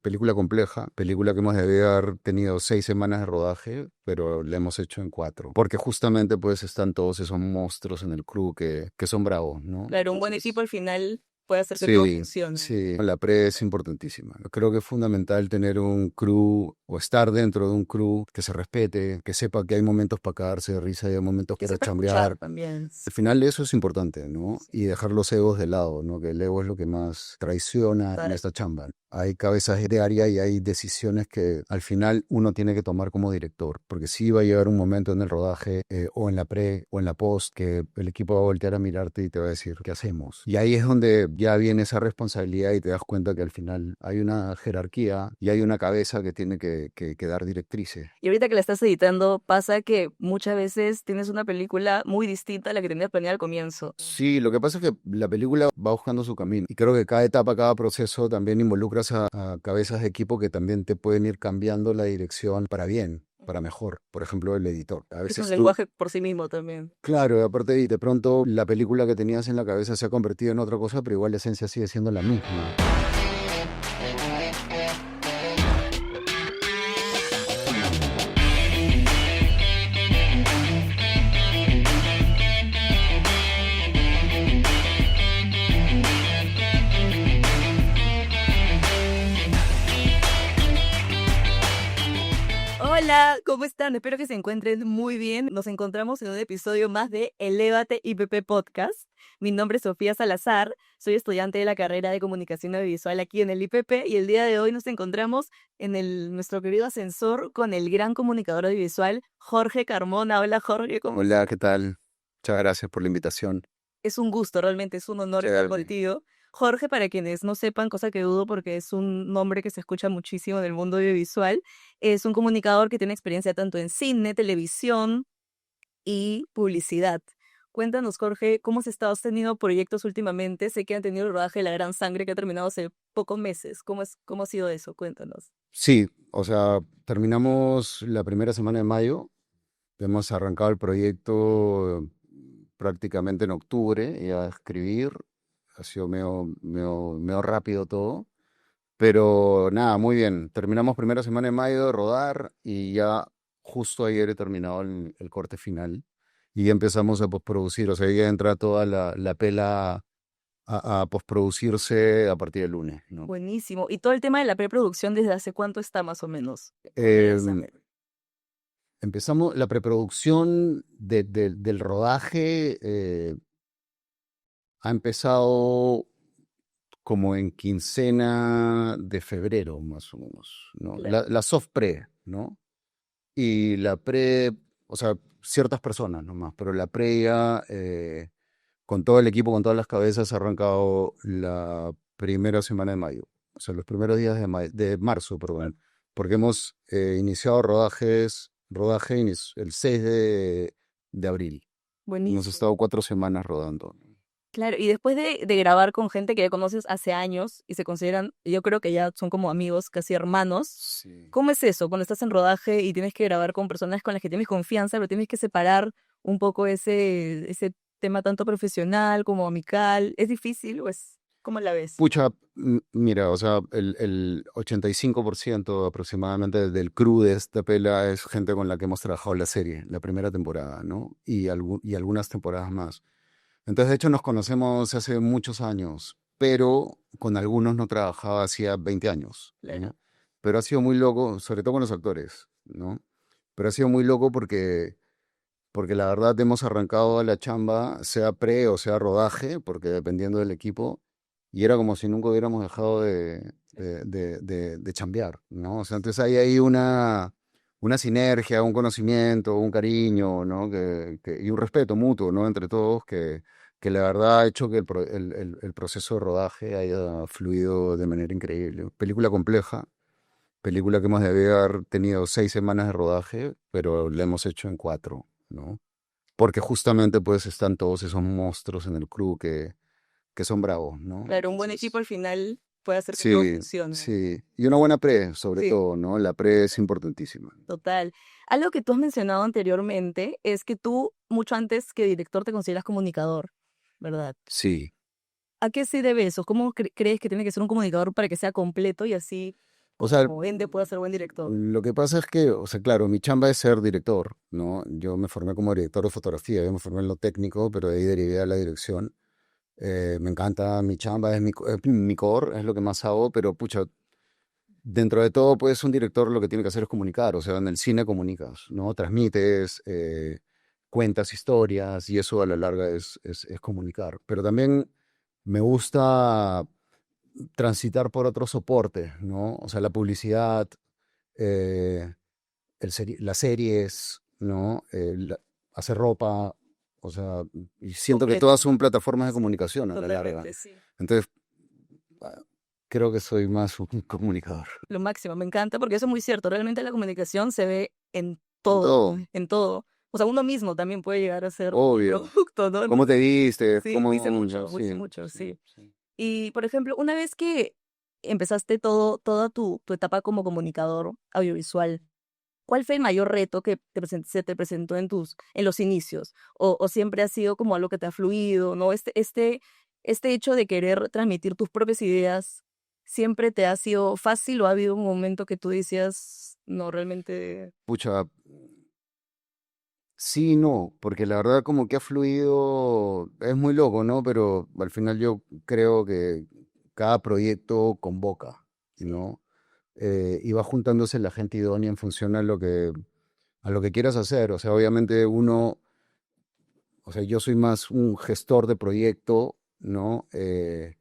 Película compleja, película que hemos debido haber tenido 6 semanas de rodaje, pero la hemos hecho en 4. Porque justamente pues están todos esos monstruos en el crew que son bravos, ¿no? Claro, un buen equipo Entonces, al final puede hacer que todo sí, funcione. sí, la pre es importantísima. Creo que es fundamental tener un crew o estar dentro de un crew que se respete, que sepa que hay momentos para cagarse de risa y hay momentos Que para sepa escuchar chambear. también. Al final eso es importante, ¿no? Y dejar los egos de lado, ¿no? Que el ego es lo que más traiciona en Total. esta chamba. Hay cabezas de área y hay decisiones que al final uno tiene que tomar como director, porque sí va a llegar un momento en el rodaje o en la pre o en la post que el equipo va a voltear a mirarte y te va a decir, ¿qué hacemos? Y ahí es donde ya viene esa responsabilidad y te das cuenta que al final hay una jerarquía y hay una cabeza que tiene que dar directrices. Y ahorita que la estás editando, pasa que muchas veces tienes una película muy distinta a la que tenías planeada al comienzo. Sí, lo que pasa es que la película va buscando su camino y creo que cada etapa, cada proceso también involucras a cabezas de equipo que también te pueden ir cambiando la dirección para bien, para mejor. Por ejemplo, el editor. A Es un veces tú, lenguaje por sí mismo también. claro, y aparte de pronto la película que tenías en la cabeza se ha convertido en otra cosa, pero igual la esencia sigue siendo la misma. Hola, ¿cómo están? Espero que se encuentren muy bien. Nos encontramos en un episodio más de Elévate IPP Podcast. Mi nombre es Sofía Salazar, soy estudiante de la carrera de Comunicación Audiovisual aquí en el IPP y el día de hoy nos encontramos en nuestro querido ascensor con el gran comunicador audiovisual Jorge Carmona. Hola Jorge, ¿cómo estás? Hola, ¿qué tal? Muchas gracias por la invitación. Es un gusto, realmente es un honor estar Chévere. contigo. Jorge, para quienes no sepan, cosa que dudo porque es un nombre que se escucha muchísimo en el mundo audiovisual, es un comunicador que tiene experiencia tanto en cine, televisión y publicidad. Cuéntanos, Jorge, ¿cómo has estado teniendo proyectos últimamente? Sé que han tenido el rodaje de La Gran Sangre que ha terminado hace pocos meses. ¿Cómo ha sido eso? Cuéntanos. Sí, o sea, terminamos la primera semana de mayo. Hemos arrancado el proyecto prácticamente en octubre y a escribir. Ha sido medio rápido todo. Pero nada, muy bien. Terminamos primera semana de mayo de rodar y ya justo ayer he terminado el corte final. Y ya empezamos a postproducir. O sea, ya entra toda la pela a postproducirse a partir del lunes, ¿no? Buenísimo. ¿Y todo el tema de la preproducción desde hace cuánto está más o menos? Con La Gran Em, Sangre. Empezamos la preproducción del rodaje. Ha empezado como en quincena de febrero, más o menos, ¿no? Claro. La soft pre, ¿no? Y la pre, o sea, ciertas personas nomás, pero la pre ya, con todo el equipo, con todas las cabezas, ha arrancado la primera semana de mayo, o sea, los primeros días de marzo, perdón, porque hemos iniciado el 6 de abril. Hemos Buenísimo. estado 4 semanas rodando. Claro, y después de grabar con gente que ya conoces hace años y se consideran, yo creo que ya son como amigos, casi hermanos, Sí. ¿cómo es eso cuando estás en rodaje y tienes que grabar con personas con las que tienes confianza, pero tienes que separar un poco ese tema tanto profesional como amical? ¿Es difícil o es, cómo la ves? Pucha, mira, o sea, el 85% aproximadamente del crew de esta pela es gente con la que hemos trabajado la serie, la primera temporada, ¿no? Y algunas temporadas más. Entonces, de hecho, nos conocemos hace muchos años, pero con algunos no trabajaba hacía 20 años, Claro. ¿no? Pero ha sido muy loco, sobre todo con los actores, ¿no? Pero ha sido muy loco porque la verdad hemos arrancado a la chamba, sea pre o sea rodaje, porque dependiendo del equipo, y era como si nunca hubiéramos dejado de chambear, ¿no? O sea, entonces hay ahí una sinergia, un conocimiento, un cariño, ¿no? Y un respeto mutuo, ¿no? Entre todos que la verdad ha hecho que el proceso de rodaje haya fluido de manera increíble. Película compleja, película que hemos debido haber tenido 6 semanas de rodaje, pero la hemos hecho en 4, ¿no? Porque justamente pues están todos esos monstruos en el crew que son bravos, ¿no? Claro, un buen equipo Entonces, al final puede hacer que todo sí, funcione. sí. Y una buena pre, sobre Sí, todo, ¿no? La pre es importantísima. total. Algo que tú has mencionado anteriormente es que tú, mucho antes que director, te consideras comunicador, ¿verdad? Sí, ¿A qué se debe eso? ¿Cómo crees que tiene que ser un comunicador para que sea completo y así, O sea, como ende, pueda ser buen director? lo que pasa es que, o sea, claro, mi chamba es ser director, ¿no? Yo me formé como director de fotografía, yo me formé en lo técnico, pero de ahí derivé a la dirección. Me encanta mi chamba, es mi core, es lo que más hago, pero pucha, dentro de todo, pues un director lo que tiene que hacer es comunicar, o sea, en el cine comunicas, ¿no? Transmites, cuentas historias y eso a la larga es comunicar. Pero también me gusta transitar por otros soportes, ¿no? O sea, la publicidad, eh, las series, ¿no? Hacer ropa, o sea, y siento que todas Completo. son plataformas de Sí, comunicación a la larga. totalmente, sí. Entonces, ah, creo que soy más un comunicador. Lo máximo, me encanta porque eso es muy cierto. Realmente la comunicación se ve en En todo, todo, en todo. O sea, uno mismo también puede llegar a ser un obvio. producto, ¿no? ¿Cómo te viste? Sí, ¿Cómo? Ya, dice sí, mucho, sí, sí. sí. Y, por ejemplo, una vez que empezaste toda tu etapa como comunicador audiovisual, ¿cuál fue el mayor reto que se te presentó en los inicios? O siempre ha sido como algo que te ha fluido, ¿no? Este hecho de querer transmitir tus propias ideas, ¿siempre te ha sido fácil o ha habido un momento que tú decías, no, realmente, Pucha, sí, no, porque la verdad como que ha fluido, es muy loco, ¿no? Pero al final yo creo que cada proyecto convoca, sí, ¿no? Y va juntándose la gente idónea en función a lo que quieras hacer. O sea, obviamente uno, o sea, yo soy más un gestor de proyecto, ¿no? Que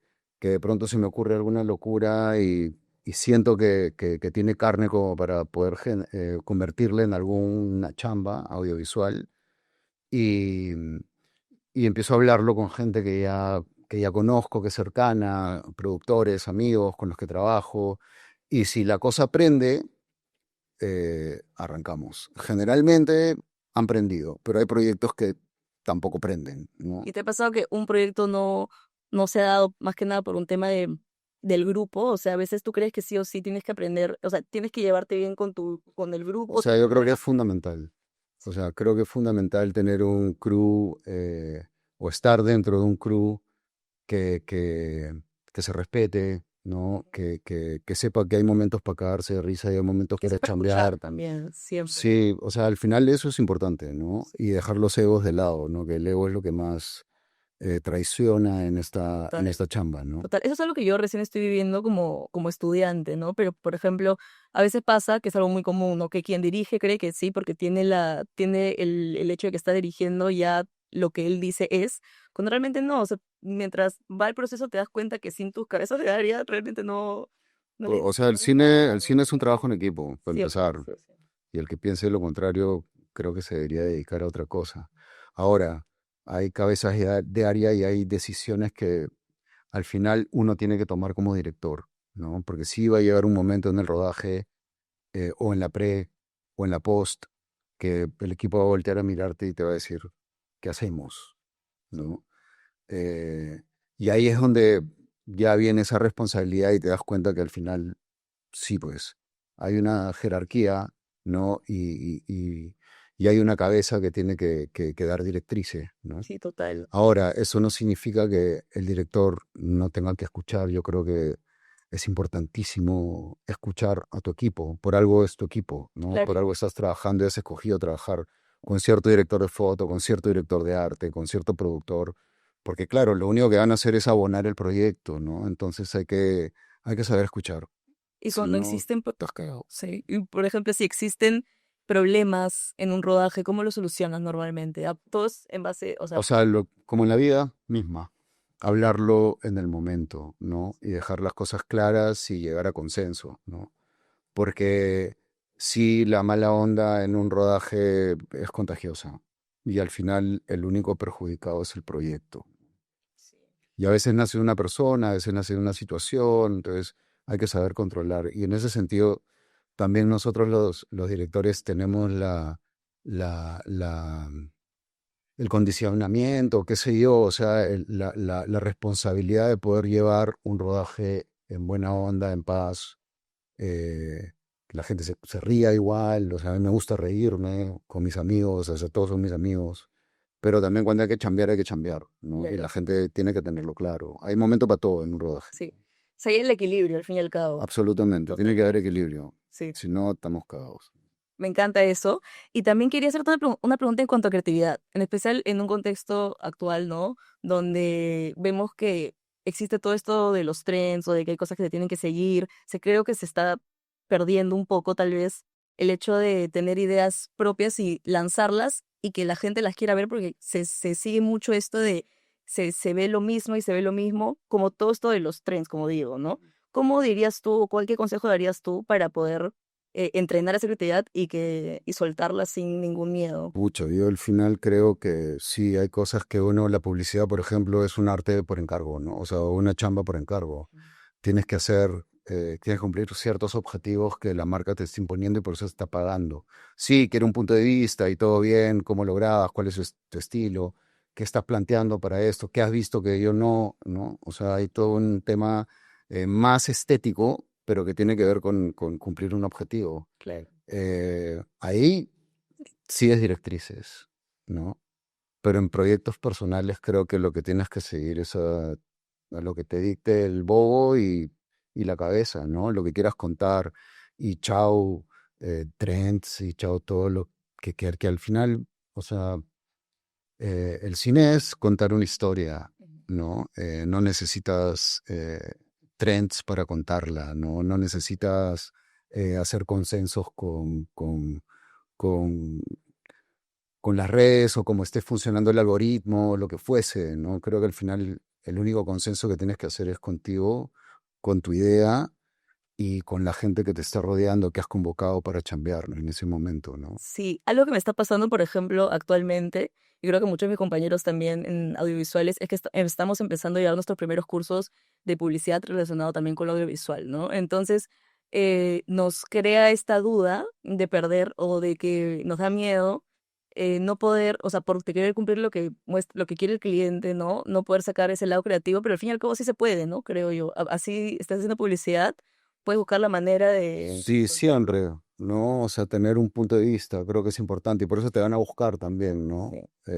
de pronto se me ocurre alguna locura y siento que tiene carne como para poder convertirla en alguna chamba audiovisual y, y empiezo a hablarlo con gente que ya conozco, que es cercana, productores, amigos con los que trabajo. Y si la cosa prende, arrancamos. Generalmente han prendido, pero hay proyectos que tampoco prenden, ¿no? ¿y te ha pasado que un proyecto no se ha dado más que nada por un tema del grupo? O sea, a veces tú crees que sí o sí tienes que aprender, o sea, tienes que llevarte bien con el O grupo. sea, yo creo que es fundamental. O sea, creo que es fundamental tener un crew o estar dentro de un crew que, que, que se respete, ¿no? Que sepa que hay momentos para cagarse de risa y hay momentos Que para sepa escuchar chambear. también, siempre. Sí, o sea, al final eso es importante, ¿no? Y dejar los egos de lado, ¿no? Que el ego es lo que más traiciona en Total. esta chamba, ¿no? Total, eso es algo que yo recién estoy viviendo como estudiante, ¿no? Pero, por ejemplo, a veces pasa que es algo muy común, ¿no? Que quien dirige cree que sí, porque tiene el hecho de que está dirigiendo ya lo que él dice es, cuando realmente no, o sea, mientras va el proceso te das cuenta que sin tus cabezas de área realmente no le O sea, no dices nada, el ¿no? cine es un trabajo en equipo, para Siempre, empezar. sí, sí. Y el que piense lo contrario, creo que se debería dedicar a otra cosa. Ahora, hay cabezas de área y hay decisiones que al final uno tiene que tomar como director, ¿no? Porque sí va a llegar un momento en el rodaje, o en la pre, o en la post, que el equipo va a voltear a mirarte y te va a decir, ¿qué hacemos? ¿No? Eh, y ahí es donde ya viene esa responsabilidad y te das cuenta que al final, sí, pues, hay una jerarquía, ¿no? Y hay una cabeza que tiene que dar directrices, ¿no? Sí, total. Ahora, eso no significa que el director no tenga que escuchar. Yo creo que es importantísimo escuchar a tu equipo. Por algo es tu equipo, ¿no? Claro. Por algo estás trabajando y has escogido trabajar con cierto director de foto, con cierto director de arte, con cierto productor. Porque claro, lo único que van a hacer es abonar el proyecto, ¿no? Entonces hay que saber escuchar. Y Si cuando no, existen, estás cagado. sí, y por ejemplo, si existen problemas en un rodaje, ¿cómo lo solucionas normalmente? A todos en base, o sea, O sea, como en la vida misma, hablarlo en el momento, ¿no? Y dejar las cosas claras y llegar a consenso, ¿no? Porque sí, la mala onda en un rodaje es contagiosa y al final el único perjudicado es el proyecto. sí. Y a veces nace de una persona, a veces nace de una situación, entonces hay que saber controlar. Y en ese sentido, también nosotros los directores tenemos la, la, el condicionamiento, qué sé yo, o sea, la responsabilidad de poder llevar un rodaje en buena onda, en paz, que la gente se ría igual, o sea, a mí me gusta reírme con mis amigos, o sea, todos son mis amigos, pero también cuando hay que chambear, ¿no? Y la Claro, gente tiene que tenerlo claro. Hay momento para todo en un rodaje. sí. O sea, hay el equilibrio, al fin y al cabo. Absolutamente, tiene que haber Totalmente. equilibrio. Sí. Si no, estamos cagados. Me encanta eso. Y también quería hacerte una pregunta en cuanto a creatividad, en especial en un contexto actual, ¿no? Donde vemos que existe todo esto de los trends o de que hay cosas que se tienen que seguir. Creo que se está perdiendo un poco, tal vez, el hecho de tener ideas propias y lanzarlas y que la gente las quiera ver, porque se sigue mucho esto de se ve lo mismo y se ve lo mismo, como todo esto de los trends, como digo, ¿no? ¿Cómo dirías tú, o qué consejo darías tú para poder entrenar esa creatividad y soltarla sin ningún miedo? Pucha, yo al final creo que sí, hay cosas que uno, la publicidad, por ejemplo, es un arte por encargo, ¿no? O sea, una chamba por encargo. Tienes que hacer, tienes que cumplir ciertos objetivos que la marca te está imponiendo y por eso está pagando. Sí, quiere un punto de vista y todo bien, cómo lo grabas, cuál es tu estilo, qué estás planteando para esto, qué has visto que yo no, ¿no? O sea, hay todo un tema más estético, pero que tiene que ver con cumplir un objetivo. Claro. Ahí sigues directrices, ¿no? Pero en proyectos personales creo que lo que tienes que seguir es a lo que te dicte el bobo y la cabeza, ¿no? Lo que quieras contar y chao trends y chao todo lo que al final, o sea, el cine es contar una historia, ¿no? No necesitas trends para contarla, ¿no? No necesitas hacer consensos con con las redes o cómo esté funcionando el algoritmo, lo que fuese, ¿no? Creo que al final el único consenso que tienes que hacer es contigo, con tu idea y con la gente que te está rodeando, que has convocado para chambear, ¿no? En ese momento, ¿no? Sí, algo que me está pasando, por ejemplo, actualmente, y creo que muchos de mis compañeros también en audiovisuales, es que estamos empezando a llevar nuestros primeros cursos de publicidad relacionado también con lo audiovisual, ¿no? Entonces, nos crea esta duda de perder o de que nos da miedo no poder, o sea, por querer cumplir lo que, lo que quiere el cliente, ¿no? No poder sacar ese lado creativo, pero al fin y al cabo sí se puede, ¿no? Creo yo. Así estás haciendo publicidad, puedes buscar la manera de Sí, soltar. siempre, ¿no? O sea, tener un punto de vista, creo que es importante y por eso te van a buscar también, ¿no? Sí.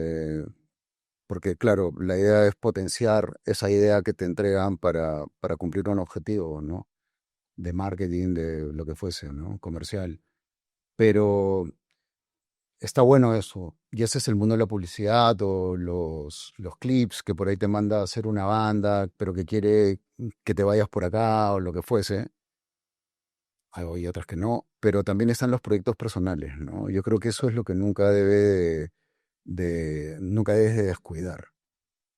Porque, claro, la idea es potenciar esa idea que te entregan para cumplir un objetivo, ¿no? De marketing, de lo que fuese, ¿no? Comercial. Pero está bueno eso. Y ese es el mundo de la publicidad o los clips que por ahí te manda a hacer una banda, pero que quiere que te vayas por acá o lo que fuese. Hay otras que no. Pero también están los proyectos personales, ¿no? Yo creo que eso es lo que nunca nunca debes de descuidar.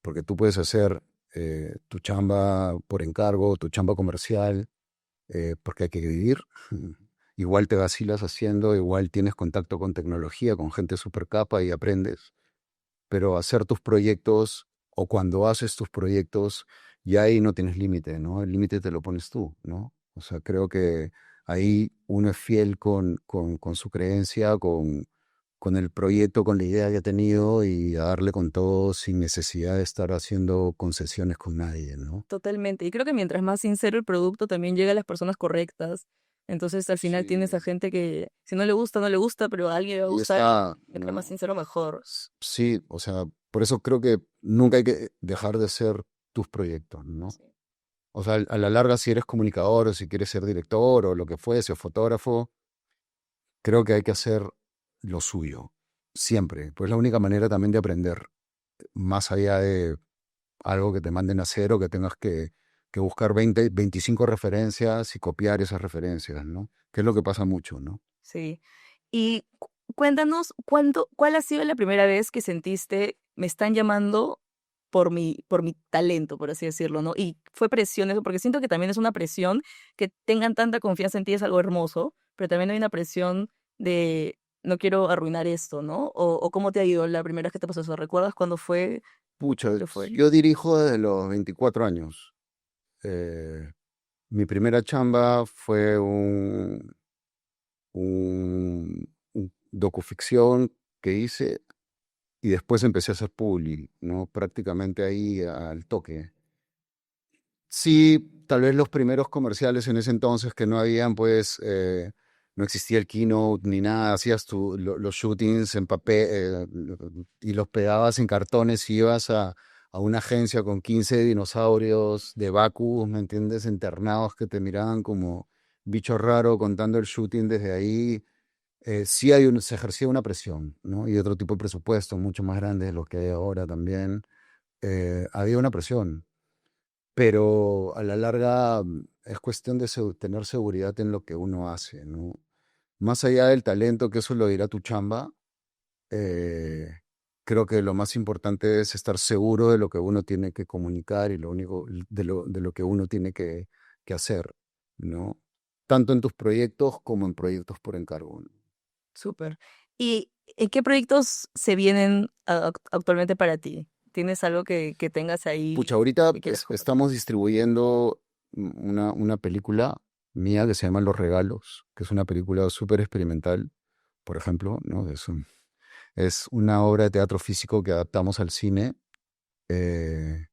Porque tú puedes hacer tu chamba por encargo, tu chamba comercial, porque hay que vivir. Igual te vacilas haciendo, igual tienes contacto con tecnología, con gente súper capa y aprendes. Pero hacer tus proyectos o cuando haces tus proyectos, ya ahí no tienes límite, ¿no? El límite te lo pones tú, ¿no? O sea, creo que ahí uno es fiel con su creencia, con el proyecto, con la idea que ha tenido y a darle con todo sin necesidad de estar haciendo concesiones con nadie, ¿no? Totalmente. Y creo que mientras más sincero el producto, también llega a las personas correctas. Entonces, al final tienes a Sí. gente que, si no le gusta, no le gusta, pero a alguien le va a Ahí gustar y está, entre más ¿no? sincero, mejor. Sí, o sea, por eso creo que nunca hay que dejar de ser tus proyectos, ¿no? Sí. O sea, a la larga, si eres comunicador o si quieres ser director o lo que fuese, o fotógrafo, creo que hay que hacer lo suyo, siempre. Pues es la única manera también de aprender, más allá de algo que te manden a hacer o que tengas que buscar 20, 25 referencias y copiar esas referencias, ¿no? Que es lo que pasa mucho, ¿no? Sí. Y cuéntanos, ¿cuál ha sido la primera vez que sentiste, me están llamando por mi talento, por así decirlo, ¿no? Y fue presión eso, porque siento que también es una presión que tengan tanta confianza en ti, es algo hermoso, pero también hay una presión de no quiero arruinar esto, ¿no? O cómo te ha ido la primera vez que te pasó eso. ¿Recuerdas cuándo fue? Pucha, ¿Qué fue? yo dirijo desde los 24 años. Eh, Mi primera chamba fue un docuficción que hice y después empecé a hacer publi, ¿no? Prácticamente ahí al toque. Sí, tal vez los primeros comerciales en ese entonces que no habían, pues, no existía el keynote ni nada, hacías los shootings en papel y los pegabas en cartones y ibas a una agencia con 15 dinosaurios de vacus, ¿me entiendes? Internados que te miraban como bicho raro contando el shooting desde ahí. Sí se ejercía una presión, ¿no? Y otro tipo de presupuesto, mucho más grande de los que hay ahora también. Había una presión, pero a la larga es cuestión de tener seguridad en lo que uno hace, ¿no? Más allá del talento, que eso lo dirá tu chamba, eh, creo que lo más importante es estar seguro de lo que uno tiene que comunicar y lo único de lo que uno tiene que hacer, ¿no? Tanto en tus proyectos como en proyectos por encargo, ¿no? Súper. ¿Y en qué proyectos se vienen actualmente para ti? ¿Tienes algo que tengas ahí Pucha, ahorita que quieras compartir? estamos distribuyendo una película mía que se llama Los Regalos, que es una película súper experimental, por ejemplo, ¿no? Es una obra de teatro físico que adaptamos al cine, eh,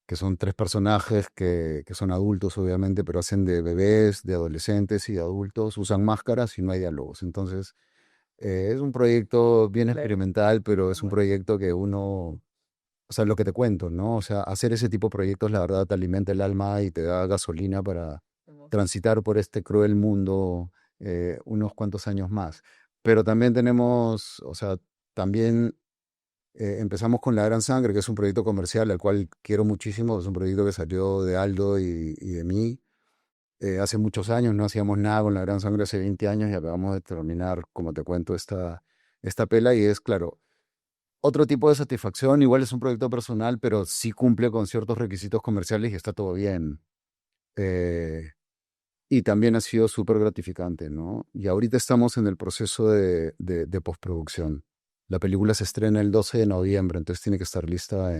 que son tres personajes que son adultos, obviamente, pero hacen de bebés, de adolescentes y de adultos, usan máscaras y no hay diálogos. Entonces, es un proyecto bien Claro. experimental, pero es un Bueno, proyecto que uno, o sea, lo que te cuento, ¿no? O sea, hacer ese tipo de proyectos, la verdad, te alimenta el alma y te da gasolina para hermoso. transitar por este cruel mundo unos cuantos años más. Pero también tenemos, o sea, también empezamos con La Gran Sangre, que es un proyecto comercial al cual quiero muchísimo. Es un proyecto que salió de Aldo y de mí. Hace muchos años no hacíamos nada con La Gran Sangre, hace 20 años y acabamos de terminar, como te cuento, esta pela y es, claro, otro tipo de satisfacción. Igual es un proyecto personal, pero sí cumple con ciertos requisitos comerciales y está todo bien. Eh, y también ha sido súper gratificante, ¿no? Y ahorita estamos en el proceso de postproducción. La película se estrena el 12 de noviembre, entonces tiene que estar lista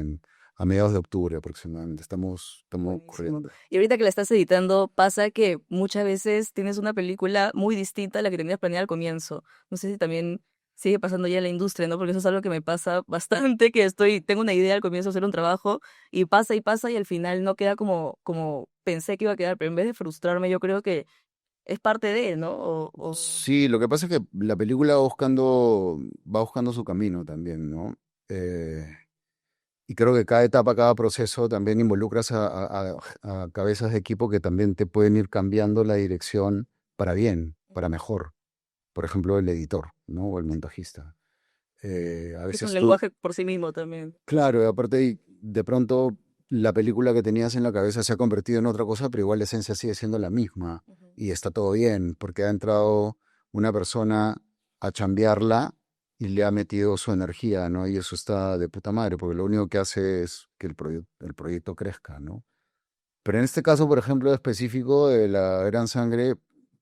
a mediados de octubre aproximadamente. Estamos Buenísimo. corriendo. Y ahorita que la estás editando, pasa que muchas veces tienes una película muy distinta a la que tenías planeada al comienzo. No sé si también sigue pasando ya en la industria, ¿no? Porque eso es algo que me pasa bastante, que tengo una idea al comienzo de hacer un trabajo y pasa y al final no queda como pensé que iba a quedar, pero en vez de frustrarme, yo creo que es parte de él, ¿no? Sí, lo que pasa es que la película va buscando su camino también, ¿no? Eh, y creo que cada etapa, cada proceso también involucras a cabezas de equipo que también te pueden ir cambiando la dirección para bien, para mejor. Por ejemplo, el editor, ¿no? O el montajista. A Es un veces tú, lenguaje por sí mismo también. claro, y aparte de pronto la película que tenías en la cabeza se ha convertido en otra cosa, pero igual la esencia sigue siendo la misma Ujú. y está todo bien, porque ha entrado una persona a chambearla y le ha metido su energía, ¿no? Y eso está de puta madre, porque lo único que hace es que el proyecto crezca, ¿no? Pero en este caso, por ejemplo, específico de La Gran Sangre,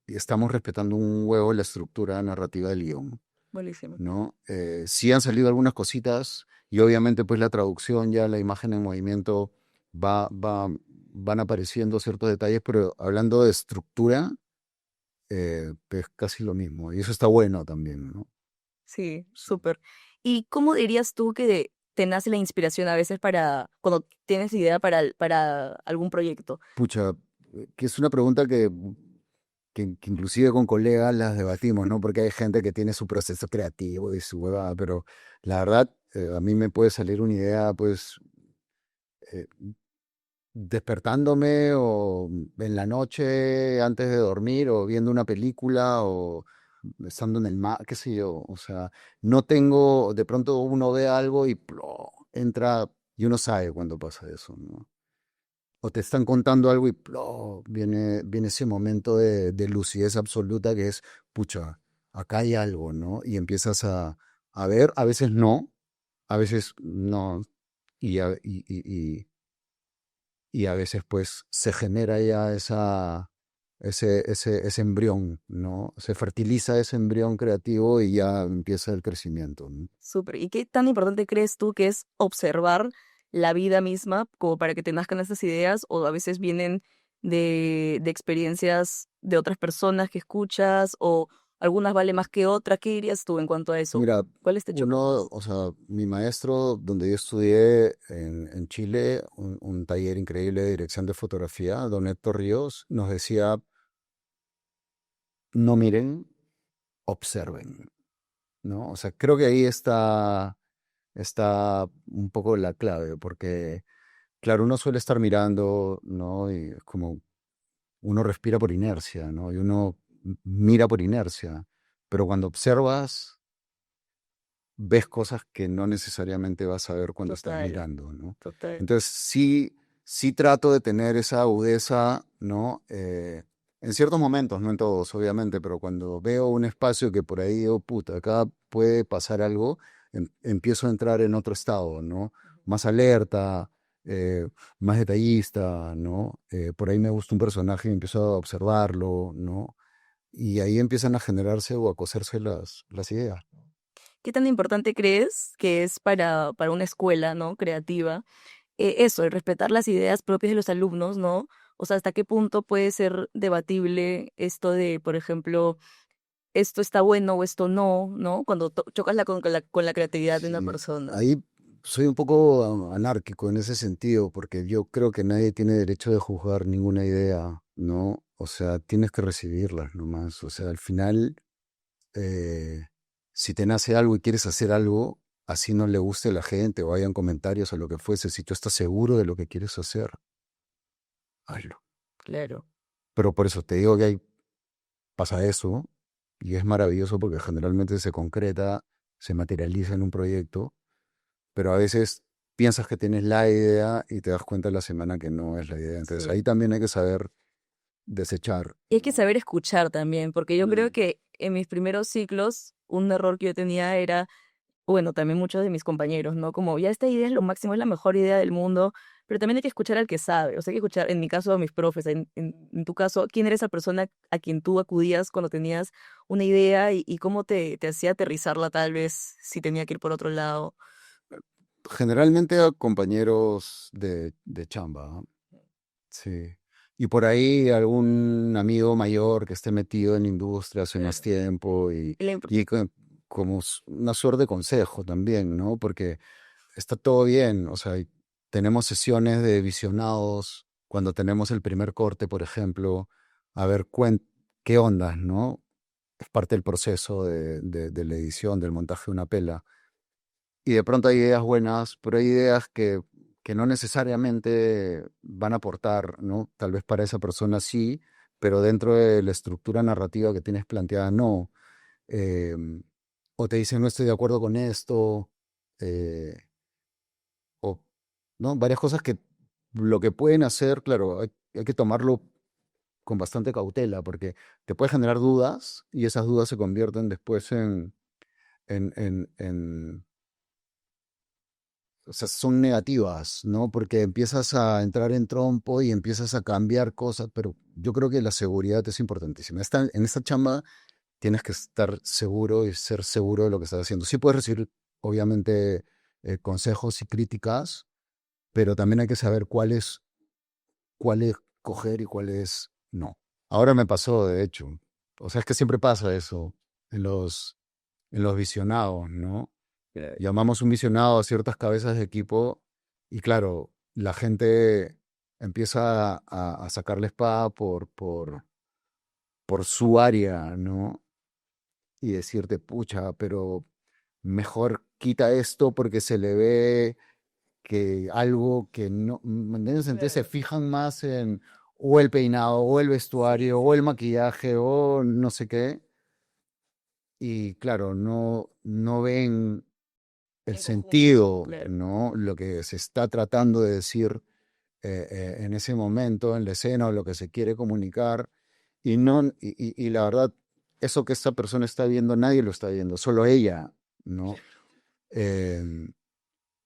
estamos respetando un huevo la estructura narrativa del guión. Buenísimo. ¿No? Sí han salido algunas cositas y obviamente pues la traducción, ya la imagen en movimiento, va, va, van apareciendo ciertos detalles, pero hablando de estructura, pues casi lo mismo. Y eso está bueno también, ¿no? Sí, Sí. súper. ¿Y cómo dirías tú que te nace la inspiración a veces cuando tienes idea para algún proyecto? Pucha, que es una pregunta que inclusive con colegas las debatimos, ¿no? Porque hay gente que tiene su proceso creativo y su huevada, pero la verdad, a mí me puede salir una idea, pues, eh, despertándome o en la noche antes de dormir o viendo una película o estando en el mar, qué sé yo. O sea, no tengo, de pronto uno ve algo y ¡pló! Entra y uno sabe cuando pasa eso, ¿no? O te están contando algo y ¡pló! Viene ese momento de lucidez absoluta que es, pucha, acá hay algo, ¿no? Y empiezas a ver, a veces no, y a veces pues se genera ya ese embrión, ¿no? Se fertiliza ese embrión creativo y ya empieza el crecimiento, ¿no? Súper. ¿Y qué tan importante crees tú que es observar la vida misma como para que te nazcan estas ideas o a veces vienen de experiencias de otras personas que escuchas o algunas vale más que otras? ¿Qué dirías tú en cuanto a eso? Mira, ¿Cuáles te chocan más? o sea, mi maestro, donde yo estudié en Chile, un taller increíble de dirección de fotografía, don Héctor Ríos, nos decía, no miren, observen, ¿no? O sea, creo que ahí está un poco la clave, porque, claro, uno suele estar mirando, ¿no? Y es como uno respira por inercia, ¿no? Y uno mira por inercia, pero cuando observas, ves cosas que no necesariamente vas a ver cuando estás Total, mirando, ¿no? total. Entonces, sí trato de tener esa agudeza, ¿no? En ciertos momentos, no en todos, obviamente, pero cuando veo un espacio que por ahí digo, puta, acá puede pasar algo, empiezo a entrar en otro estado, ¿no? Más alerta, eh, más detallista, ¿no? Por ahí me gusta un personaje y empiezo a observarlo, ¿no? Y ahí empiezan a generarse o a coserse las ideas. ¿Qué tan importante crees que es para una escuela, ¿no? Creativa, eso, el respetar las ideas propias de los alumnos, ¿no? O sea, ¿hasta qué punto puede ser debatible esto de, por ejemplo, esto está bueno o esto no, ¿no? Cuando chocas con la creatividad de una Sí, persona. ahí soy un poco anárquico en ese sentido, porque yo creo que nadie tiene derecho de juzgar ninguna idea, ¿no? O sea, tienes que recibirlas nomás. O sea, al final, eh, si te nace algo y quieres hacer algo, así no le guste a la gente o hayan comentarios o lo que fuese, si tú estás seguro de lo que quieres hacer, hazlo. Claro. Pero por eso te digo que pasa eso y es maravilloso porque generalmente se concreta, se materializa en un proyecto, pero a veces piensas que tienes la idea y te das cuenta la semana que no es la idea. Entonces Sí. ahí también hay que saber desechar. Y hay que saber escuchar también, porque yo creo Mm. que en mis primeros ciclos, un error que yo tenía era, bueno, también muchos de mis compañeros, ¿no? Como ya esta idea es lo máximo, es la mejor idea del mundo, pero también hay que escuchar al que sabe, o sea, hay que escuchar, en mi caso, a mis profes, en tu caso, quién era esa persona a quien tú acudías cuando tenías una idea y cómo te hacía aterrizarla tal vez si tenía que ir por otro lado. Generalmente a compañeros de chamba, ¿no? Sí. Y por ahí algún amigo mayor que esté metido en la industria hace más Claro. tiempo Y la y como una suerte de consejo también, ¿no? Porque está todo bien, o sea, tenemos sesiones de visionados cuando tenemos el primer corte, por ejemplo, a ver qué ondas, ¿no? Es parte del proceso de la edición, del montaje de una pela. Y de pronto hay ideas buenas, pero hay ideas que no necesariamente van a aportar, ¿no? Tal vez para esa persona sí, pero dentro de la estructura narrativa que tienes planteada no. Em, o te dicen no estoy de acuerdo con esto, eh, o ¿no? Varias cosas que lo que pueden hacer, claro, hay que tomarlo con bastante cautela, porque te puede generar dudas y esas dudas se convierten después en o sea, son negativas, ¿no? Porque empiezas a entrar en trompo y empiezas a cambiar cosas, pero yo creo que la seguridad es importantísima. En esta chamba tienes que estar seguro y ser seguro de lo que estás haciendo. Sí puedes recibir, obviamente, consejos y críticas, pero también hay que saber cuáles coger y cuáles no. Ahora me pasó, de hecho. O sea, es que siempre pasa eso en los visionados, ¿no? Claro. Llamamos un visionado a ciertas cabezas de equipo y claro, la gente empieza a sacarle espada por su área, ¿no? Y decirte, pucha, pero mejor quita esto porque se le ve que algo que no, ¿me entiendes? Entonces se Claro. fijan más en o el peinado, o el Sí, vestuario, o el sí. maquillaje, o no sé qué. Y claro, no ven el En conjunto, sentido, claro. ¿no? Lo que se está tratando de decir en ese momento, en la escena, o lo que se quiere comunicar. Y, no, y la verdad, eso que esta persona está viendo, nadie lo está viendo, solo ella, ¿no? Em,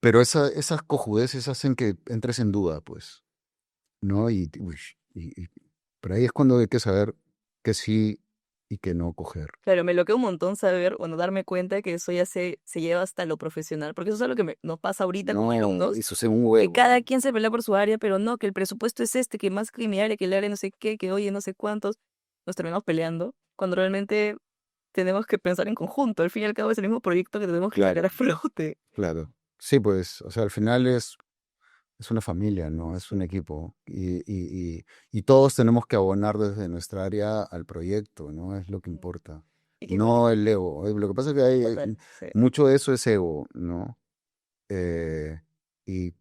pero esas cojudeces hacen que entres en duda, pues, ¿no? Uy, y- pero ahí es cuando hay que saber que sí y que no coger. Claro, me bloquea un montón saber, bueno, darme cuenta que eso ya se lleva hasta lo profesional, porque eso es algo que nos pasa ahorita como No, alumnos, eso es un que huevo. cada quien se pelea por su área, pero no, que el presupuesto es este, que más que mi área, que el área no sé qué, que oye no sé cuántos, nos terminamos peleando, cuando realmente tenemos que pensar en conjunto, al fin y al cabo es el mismo proyecto que tenemos que sacar Claro, a flote. claro. Sí, pues, o sea, al final es una familia, ¿no? Es un equipo. Y todos tenemos que abonar desde nuestra área al proyecto, ¿no? Es lo que importa. Y que no el ego. Lo que pasa es que hay total, sí. mucho de eso es ego, ¿no? Eh, y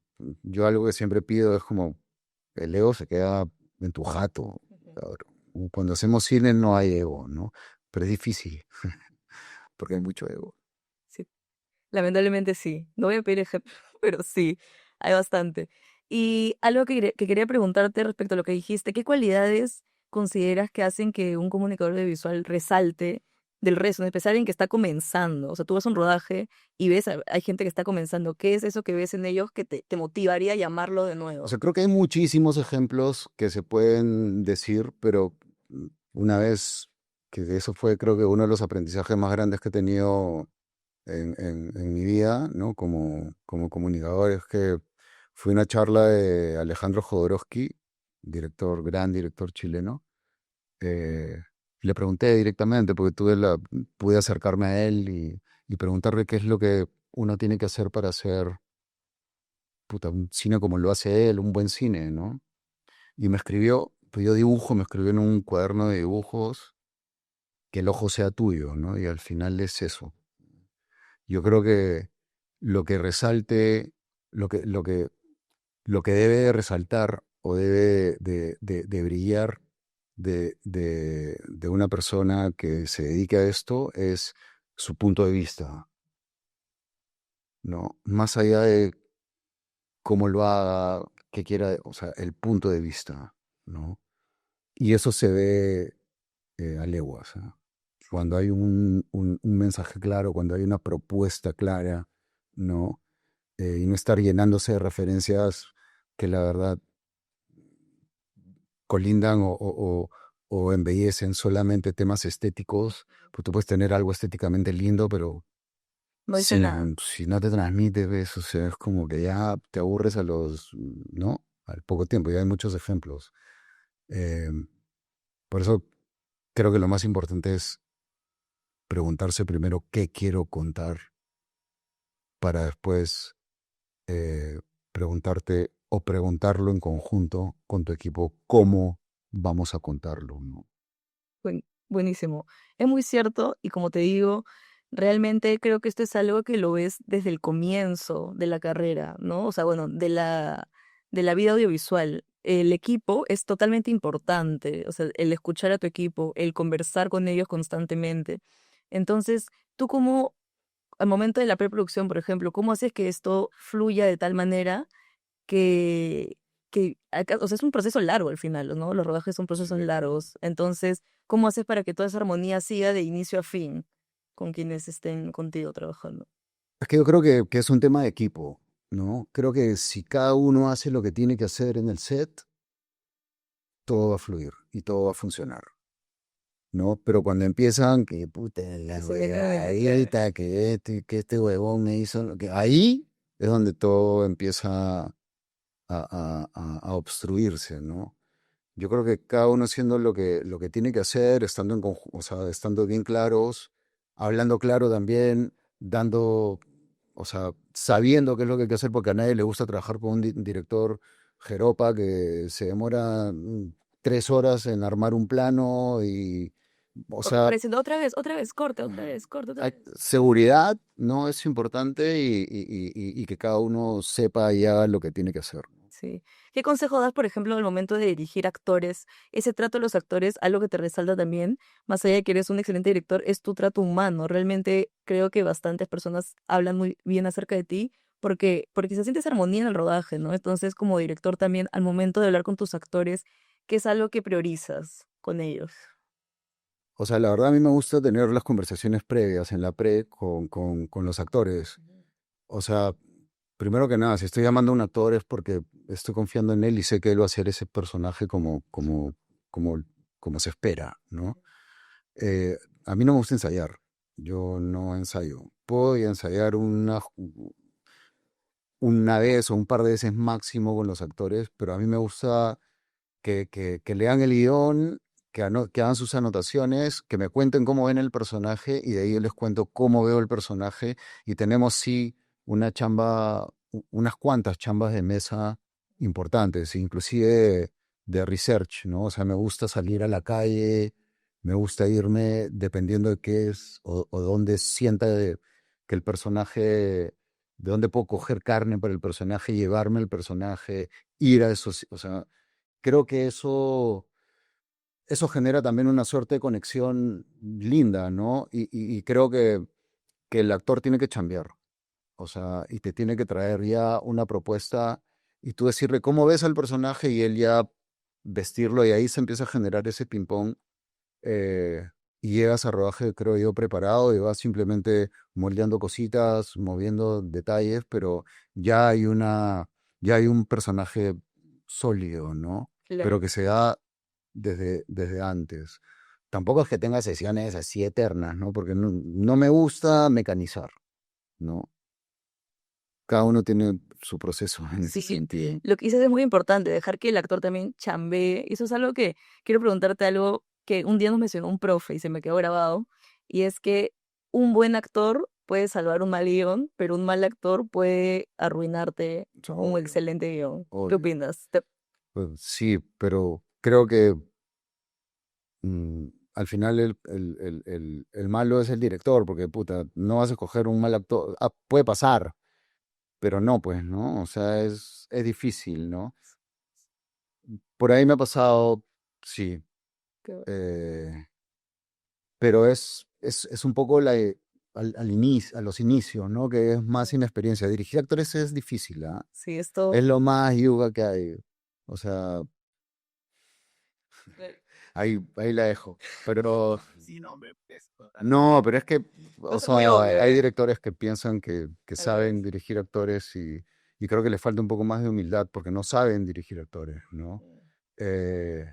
yo algo que siempre pido es como, el ego se queda en tu jato. Ujú. Cabrón. Cuando hacemos cine no hay ego, ¿no? Pero es difícil, porque hay mucho ego. Sí, lamentablemente sí. No voy a pedir ejemplo, pero sí, hay bastante. Y algo que quería preguntarte respecto a lo que dijiste, ¿qué cualidades consideras que hacen que un comunicador audiovisual resalte del resto, en especial en que está comenzando? O sea, tú vas a un rodaje y ves, hay gente que está comenzando. ¿Qué es eso que ves en ellos que te motivaría a llamarlo de O nuevo? sea, creo que hay muchísimos ejemplos que se pueden decir, pero una vez que eso fue, creo que uno de los aprendizajes más grandes que he tenido en mi vida, ¿no? Como comunicador, es que fue una charla de Alejandro Jodorowsky, gran director chileno. eh, Le pregunté directamente, porque pude acercarme a él y preguntarle qué es lo que uno tiene que hacer para hacer puta, un cine como lo hace él, un buen cine, ¿no? Y me escribió, pidió dibujo, me escribió en un cuaderno de dibujos que el ojo sea tuyo, ¿no? Y al final es eso. Yo creo que lo que resalte, lo que, lo que, lo que debe de resaltar o debe de brillar de una persona que se dedique a esto es su punto de vista, ¿no? Más allá de cómo lo haga, qué quiera, o sea, el punto de vista, ¿no? Y eso se ve a leguas, ¿eh? Cuando hay un mensaje claro, cuando hay una propuesta clara, ¿no? Y no estar llenándose de referencias que la verdad colindan o embellecen solamente temas estéticos, pues tú puedes tener algo estéticamente lindo, pero No dice nada. si no te transmite, ¿ves? O sea, es como que ya te aburres ¿no? Al poco tiempo, ya hay muchos ejemplos. Eh, por eso creo que lo más importante es preguntarse primero qué quiero contar para después eh, preguntarte o preguntarlo en conjunto con tu equipo cómo vamos a contarlo, ¿no? Buenísimo. Es muy cierto y como te digo, realmente creo que esto es algo que lo ves desde el comienzo de la carrera, ¿no? O sea, bueno, de la vida audiovisual. El equipo es totalmente importante, o sea, el escuchar a tu equipo, el conversar con ellos constantemente. Entonces, tú como, al momento de la preproducción, por ejemplo, ¿cómo haces que esto fluya de tal manera que, o sea, es un proceso largo al final, ¿no? Los rodajes son procesos Sí, claro. largos. Entonces, ¿cómo haces para que toda esa armonía siga de inicio a fin con quienes estén contigo trabajando? Es que yo creo que es un tema de equipo, ¿no? Creo que si cada uno hace lo que tiene que hacer en el set, todo va a fluir y todo va a funcionar, ¿no? Pero cuando empiezan, que puta, Que la se viene, claro. huevadita, que este huevón me hizo, ahí es donde todo empieza a obstruirse, ¿no? Yo creo que cada uno haciendo lo que tiene que hacer, estando o sea, estando bien claros, hablando claro también, dando, o sea, sabiendo qué es lo que hay que hacer, porque a nadie le gusta trabajar con un director jeropa que se demora 3 horas en armar un plano y, o sea, Pareciendo otra vez, corte, otra vez, corte, otra vez. seguridad no es importante y que cada uno sepa y haga lo que tiene que hacer. Sí. ¿Qué consejo das, por ejemplo, al momento de dirigir actores? Ese trato a los actores, algo que te resalta también, más allá de que eres un excelente director, es tu trato humano. Realmente creo que bastantes personas hablan muy bien acerca de ti porque se siente esa armonía en el rodaje, ¿no? Entonces, como director también, al momento de hablar con tus actores, ¿qué es algo que priorizas con ellos? O sea, la verdad a mí me gusta tener las conversaciones previas en la pre con los actores. Ujú. O sea, primero que nada, si estoy llamando a un actor es porque estoy confiando en él y sé que él va a hacer ese personaje como, como se espera, ¿no? Eh, a mí no me gusta ensayar. Yo no ensayo. Puedo ensayar una vez o un par de veces máximo con los actores, pero a mí me gusta que lean el guión, que hagan sus anotaciones, que me cuenten cómo ven el personaje y de ahí yo les cuento cómo veo el personaje y tenemos sí una chamba, unas cuantas chambas de mesa importantes, inclusive de research, ¿no? O sea, me gusta salir a la calle, Me gusta irme dependiendo de qué es o dónde sienta que el personaje, de dónde puedo coger carne para el personaje, llevarme el personaje, ir a esos, o sea, creo que eso genera también una suerte de conexión linda, ¿no? Y creo que el actor tiene que chambear, o sea, y te tiene que traer ya una propuesta y tú decirle cómo ves al personaje y él ya vestirlo y ahí se empieza a generar ese ping-pong eh, y llegas a rodaje, creo yo, preparado y vas simplemente moldeando cositas, moviendo detalles, pero ya hay ya hay un personaje sólido, ¿no? Pero Claro. que se da desde antes. Tampoco es que tenga sesiones así eternas, ¿no? Porque no me gusta mecanizar, ¿no? Cada uno tiene su proceso en ese Sí, sentido. lo que dices es muy importante, dejar que el actor también chambee. Eso es algo que quiero preguntarte algo que un día nos mencionó un profe y se me quedó grabado, y es que un buen actor puede salvar un mal guión, pero un mal actor puede arruinarte O sea, un obvio, excelente guión. ¿Qué obvio. opinas? Pues sí, pero creo que al final el malo es el director, porque puta, no vas a escoger un mal actor. Ah, puede pasar, pero no, pues, ¿no? O sea, es difícil, ¿no? Por ahí me ha pasado, sí, Que- eh, pero es un poco al inicio, a los inicios, ¿no? Que es más inexperiencia. Dirigir actores es difícil, ¿ah? Sí, esto. Es lo más yuga que hay. O sea, ahí la dejo. Pero no, pero es que, Va o a ser muy sea, obvio, hay ¿eh? directores que piensan que Al revés. saben dirigir actores y creo que les falta un poco más de humildad porque no saben dirigir actores, ¿no? Eh,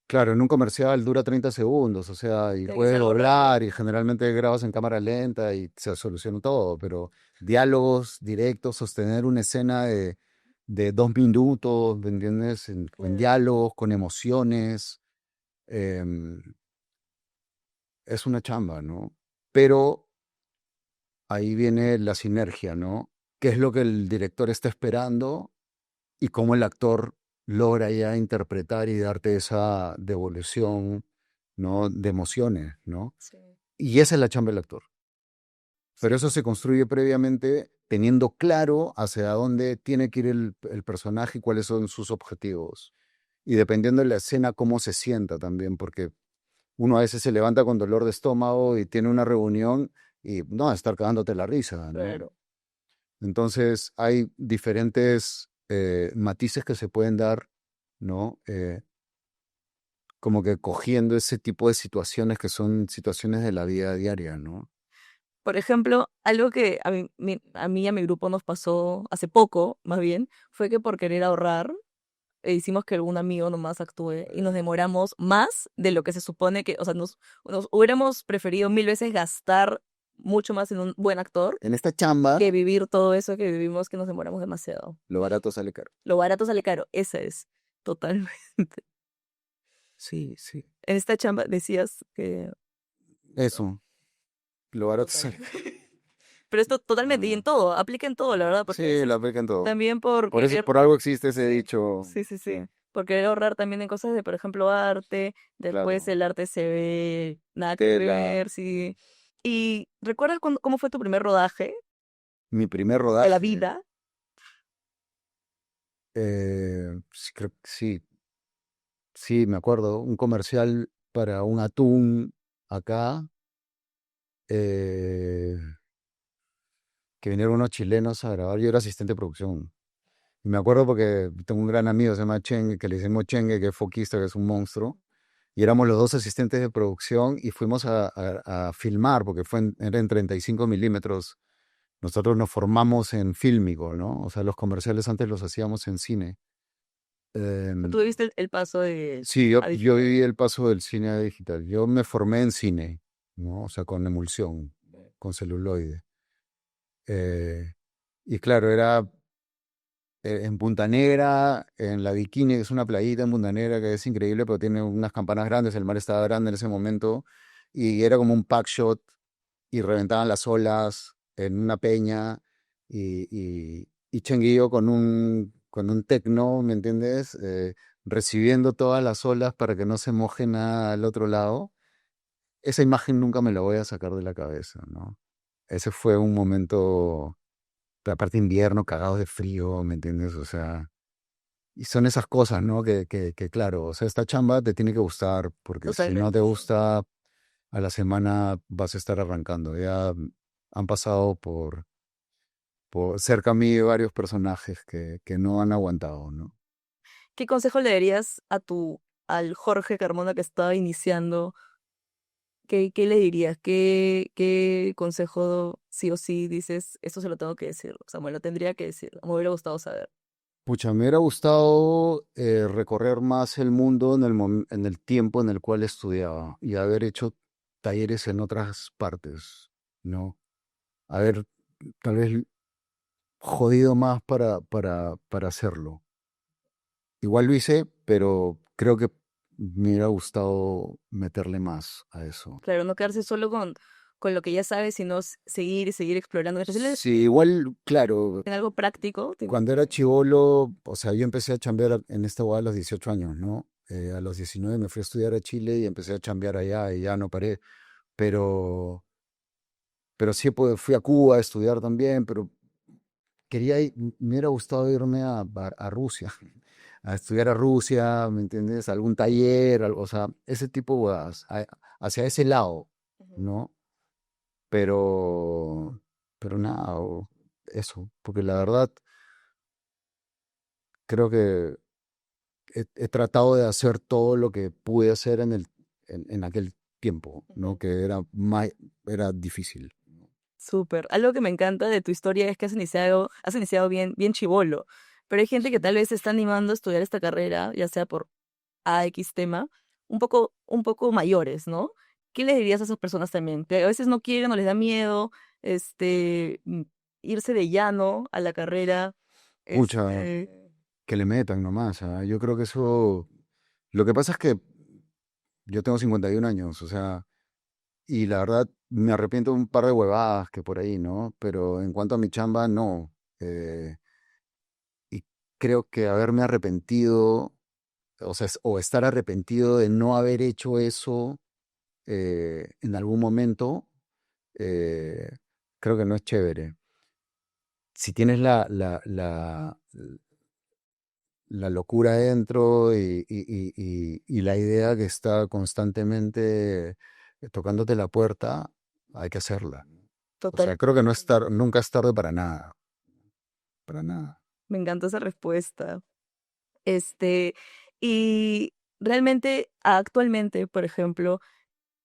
claro, en un comercial dura 30 segundos, o sea, y Tiene que puedes ser algo rápido. doblar y generalmente grabas en cámara lenta y se soluciona todo, pero diálogos directos, sostener una escena de 2 minutos, ¿me entiendes? En Claro. diálogos, con emociones, em, es una chamba, ¿no? Pero ahí viene la sinergia, ¿no? ¿Qué es lo que el director está esperando y cómo el actor logra ya interpretar y darte esa devolución, ¿no? De emociones, ¿no? Sí. Y esa es la chamba del actor. Pero Sí. eso se construye previamente teniendo claro hacia dónde tiene que ir el personaje y cuáles son sus objetivos. Y dependiendo de la escena, cómo se sienta también, porque uno a veces se levanta con dolor de estómago y tiene una reunión y no, a estar cagándote la risa, ¿no? Claro. Entonces hay diferentes matices que se pueden dar, ¿no? Como que cogiendo ese tipo de situaciones que son situaciones de la vida diaria, ¿no? Por ejemplo, algo que a mí y a mi grupo nos pasó hace poco, más bien, fue que por querer ahorrar, hicimos que algún amigo nomás actúe y nos demoramos más de lo que se supone que, o sea, nos hubiéramos preferido mil veces gastar mucho más en un buen actor En esta chamba, que vivir todo eso que vivimos, que nos demoramos demasiado. lo barato sale caro. Lo barato sale caro, esa es, totalmente. Sí, sí. En esta chamba decías que... Eso, lo barato Total. sale caro. Pero esto totalmente, y en Ah, todo, aplica en todo, la verdad, porque a sí, veces lo aplican todo. también por Por eso, querer. por algo existe ese Sí, dicho. sí, sí, sí. Sí, Por querer ahorrar también en cosas de, por ejemplo, arte. Después claro. el arte se ve nada que Tela. ver, sí. ¿Y recuerdas cómo fue tu primer rodaje Mi primer de la rodaje. vida? Sí, creo que sí, sí, me acuerdo. Un comercial para un atún acá. eh, que vinieron unos chilenos a grabar. Yo era asistente de producción. Y me acuerdo porque tengo un gran amigo, se llama Chengue, que le decimos Chengue, que es foquista, que es un monstruo. Y éramos los dos asistentes de producción y fuimos a filmar, porque era en 35 milímetros. Nosotros nos formamos en fílmico, ¿no? O sea, los comerciales antes los hacíamos en cine. Tú Em, viste el paso de sí, yo, a yo digital. viví el paso del cine a digital. Yo me formé en cine, ¿no? O sea, con emulsión, con celuloide. Eh, y claro, era en Punta Negra, en la Bikini, que es una playita en Punta Negra que es increíble, pero tiene unas campanas grandes, el mar estaba grande en ese momento, y era como un pack shot, y reventaban las olas en una peña, y Chenguillo con un tecno, ¿me entiendes? recibiendo todas las olas para que no se moje nada al otro lado, esa imagen nunca me la voy a sacar de la cabeza, ¿no? Ese fue un momento, aparte invierno, cagados de frío, ¿me entiendes? O sea, y son esas cosas, ¿no? Que claro, o sea, esta chamba te tiene que gustar, porque si no te Totalmente. gusta, a la semana vas a estar arrancando. Ya han pasado por cerca a mí varios personajes que no han aguantado, ¿no? ¿Qué consejo le darías al Jorge Carmona que estaba iniciando? ¿Qué le dirías? ¿Qué consejo sí o sí dices, esto se lo tengo que decir? Samuel, lo tendría que decir. Me hubiera gustado saber. Pucha, me hubiera gustado recorrer más el mundo en el tiempo en el cual estudiaba y haber hecho talleres en otras partes, ¿no? Haber tal vez jodido más para hacerlo. Igual lo hice, pero creo que me hubiera gustado meterle más a eso. Claro, no quedarse solo con lo que ya sabes, sino seguir y seguir explorando. Especialmente Sí, igual, claro, en algo práctico. cuando era chivolo, o sea, yo empecé a chambear en esta hueá a los 18 años, ¿no? A los 19 me fui a estudiar a Chile y empecé a chambear allá y ya no paré. Pero, pero sí, pues, fui a Cuba a estudiar también, pero me hubiera gustado irme a Rusia, a estudiar a Rusia, ¿me entiendes? Algún taller, o sea, ese tipo de hueás, hacia ese lado, Ujú. ¿no? Pero, pero nada, eso, porque la verdad creo que he tratado de hacer todo lo que pude hacer en aquel tiempo, ¿no? Ujú. Que era difícil. Súper. Algo que me encanta de tu historia es que has iniciado bien, bien chibolo, pero hay gente que tal vez se está animando a estudiar esta carrera, ya sea por A, X tema, un poco mayores, ¿no? ¿Qué les dirías a esas personas también? Que a veces no quieren o les da miedo, este, mm, irse de llano a la carrera, Pucha, que le metan nomás. Yo creo que eso. Lo que pasa es que yo tengo 51 años, o sea, y la verdad me arrepiento de un par de huevadas que por ahí, ¿no? Pero en cuanto a mi chamba, no. Y creo que haberme arrepentido, o sea, o estar arrepentido de no haber hecho eso en algún momento, eh, creo que no es chévere. Si tienes la locura dentro y la idea que está constantemente tocándote la puerta, hay que hacerla. O total. sea, creo que nunca es tarde para nada, para nada. Me encanta esa respuesta. Este, y realmente, actualmente, por ejemplo,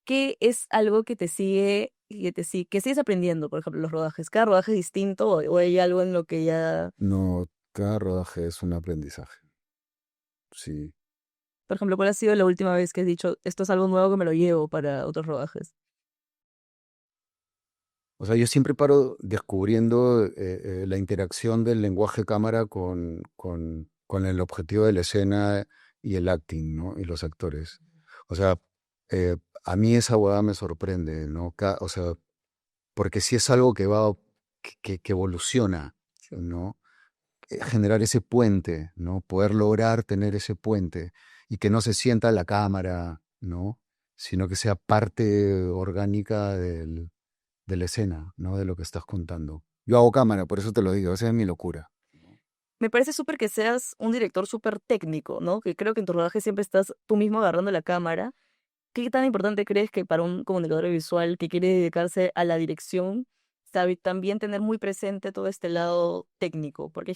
¿qué es algo que te sigue y que sigues aprendiendo? Por ejemplo, los rodajes. ¿Cada rodaje es distinto o hay algo en lo que ya, No, cada rodaje es un aprendizaje. Sí. por ejemplo, cuál ha sido la última vez que has dicho, esto es algo nuevo que me lo llevo para otros rodajes? O sea, yo siempre paro descubriendo la interacción del lenguaje cámara con el objetivo de la escena y el acting, ¿no? Y los actores. O sea, eh, a mí esa hueá me sorprende, ¿no? O sea, porque si es algo que evoluciona, ¿no? Generar ese puente, ¿no? Poder lograr tener ese puente y que no se sienta la cámara, ¿no? Sino que sea parte orgánica de la escena, ¿no? De lo que estás contando. Yo hago cámara, por eso te lo digo, esa es mi locura. Me parece súper que seas un director súper técnico, ¿no? Que creo que en tu rodaje siempre estás tú mismo agarrando la cámara. ¿Qué tan importante crees que para un comunicador visual que quiere dedicarse a la dirección, sabe también tener muy presente todo este lado técnico? Porque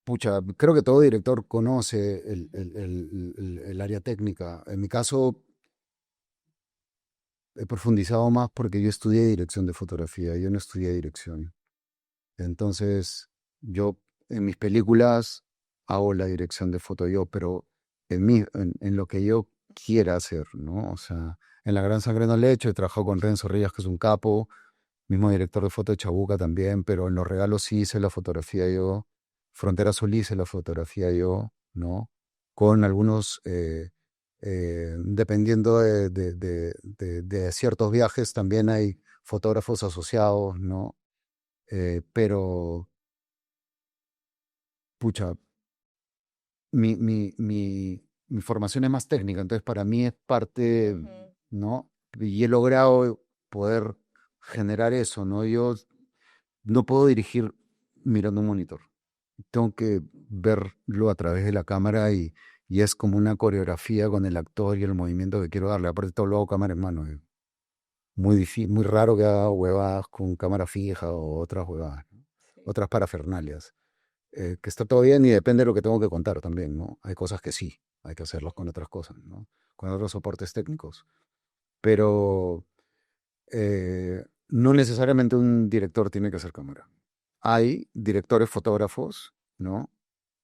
Pucha, creo que todo director conoce el área técnica. En mi caso, he profundizado más porque yo estudié dirección de fotografía, yo no estudié dirección. Entonces, yo en mis películas hago la dirección de foto yo, pero en lo que yo quiera hacer, ¿no? O sea, en La Gran Sangre no le he hecho, he trabajado con Renzo Reyes, que es un capo, mismo director de foto de Chabuca también, pero en Los Regalos sí hice la fotografía yo, Frontera Azul hice la fotografía yo, ¿no? Con algunos, dependiendo de ciertos viajes, también hay fotógrafos asociados, ¿no? Pero, pucha, mi formación es más técnica, entonces para mí es parte, Ujú. ¿no? Y he logrado poder generar eso, ¿no? Yo no puedo dirigir mirando un monitor. Tengo que verlo a través de la cámara y es como una coreografía con el actor y el movimiento que quiero darle. Aparte todo lo hago cámara en mano. Muy difícil, muy raro que haga huevadas con cámara fija o otras huevadas, ¿no? Sí. Otras parafernalias. Que está todo bien y depende de lo que tengo que contar también, ¿no? Hay cosas que sí, hay que hacerlos con otras cosas, ¿no? Con otros soportes técnicos. Pero no necesariamente un director tiene que hacer cámara. Hay directores fotógrafos, ¿no?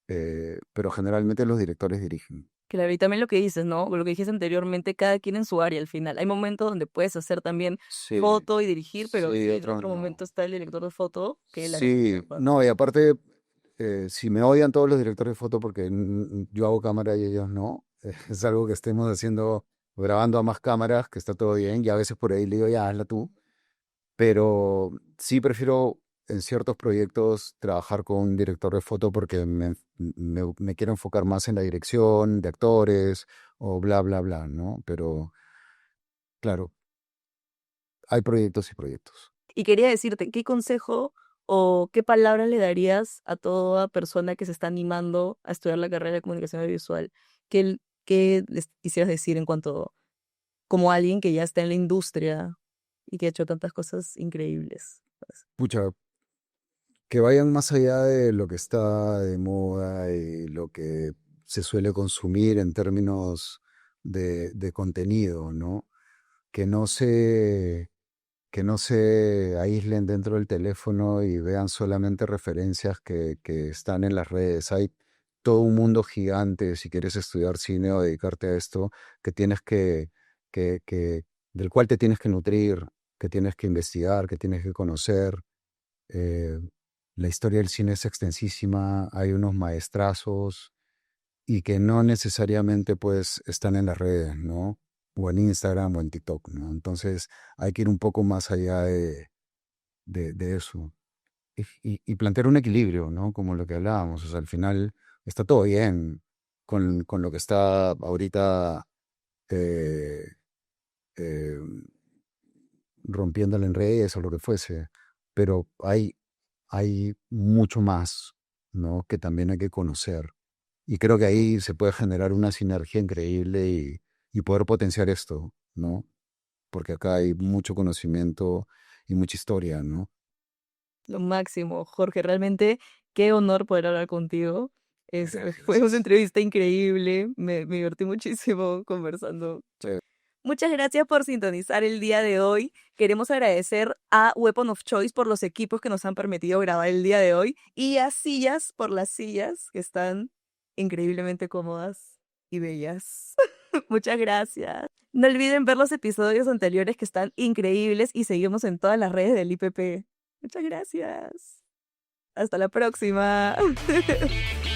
Pero generalmente los directores dirigen. Claro, y también lo que dices, ¿no? Lo que dijiste anteriormente, cada quien en su área al final. Hay momentos donde puedes hacer también Sí, foto y dirigir, pero sí, en otros otro no. momento está el director de foto que la Sí, necesita. no, y aparte, si me odian todos los directores de foto porque yo hago cámara y ellos no, es algo que estemos haciendo, grabando a más cámaras, que está todo bien, y a veces por ahí le digo, ya, hazla tú, pero sí prefiero en ciertos proyectos trabajar con un director de foto porque me quiero enfocar más en la dirección de actores o bla, bla, bla, ¿no? Pero claro, hay proyectos y proyectos. Y quería decirte, ¿qué consejo o qué palabra le darías a toda persona que se está animando a estudiar la carrera de comunicación audiovisual? ¿Qué les quisieras decir en cuanto, como alguien que ya está en la industria y que ha hecho tantas cosas increíbles? Pucha, que vayan más allá de lo que está de moda y lo que se suele consumir en términos de contenido, ¿no? Que no se, que no se aíslen dentro del teléfono y vean solamente referencias que están en las redes. Hay todo un mundo gigante, si quieres estudiar cine o dedicarte a esto, que tienes que, del cual te tienes que nutrir, que tienes que investigar, que tienes que conocer. eh, la historia del cine es extensísima, hay unos maestrazos y que no necesariamente pues están en las redes, ¿no? O en Instagram o en TikTok, ¿no? Entonces hay que ir un poco más allá de eso y plantear un equilibrio, ¿no? Como lo que hablábamos, o sea, al final está todo bien con lo que está ahorita eh, eh, rompiéndola en redes o lo que fuese, pero hay mucho más, ¿no? Que también hay que conocer. Y creo que ahí se puede generar una sinergia increíble y poder potenciar esto, ¿no? Porque acá hay mucho conocimiento y mucha historia, ¿no? Lo máximo, Jorge, realmente qué honor poder hablar contigo. Fue una Gracias. entrevista increíble, me divertí muchísimo conversando. Sí. Muchas gracias por sintonizar el día de hoy. Queremos agradecer a Weapon of Choice por los equipos que nos han permitido grabar el día de hoy y a Sillas por las sillas que están increíblemente cómodas y bellas. Muchas gracias. No olviden ver los episodios anteriores que están increíbles y seguimos en todas las redes del IPP. Muchas gracias. Hasta la próxima.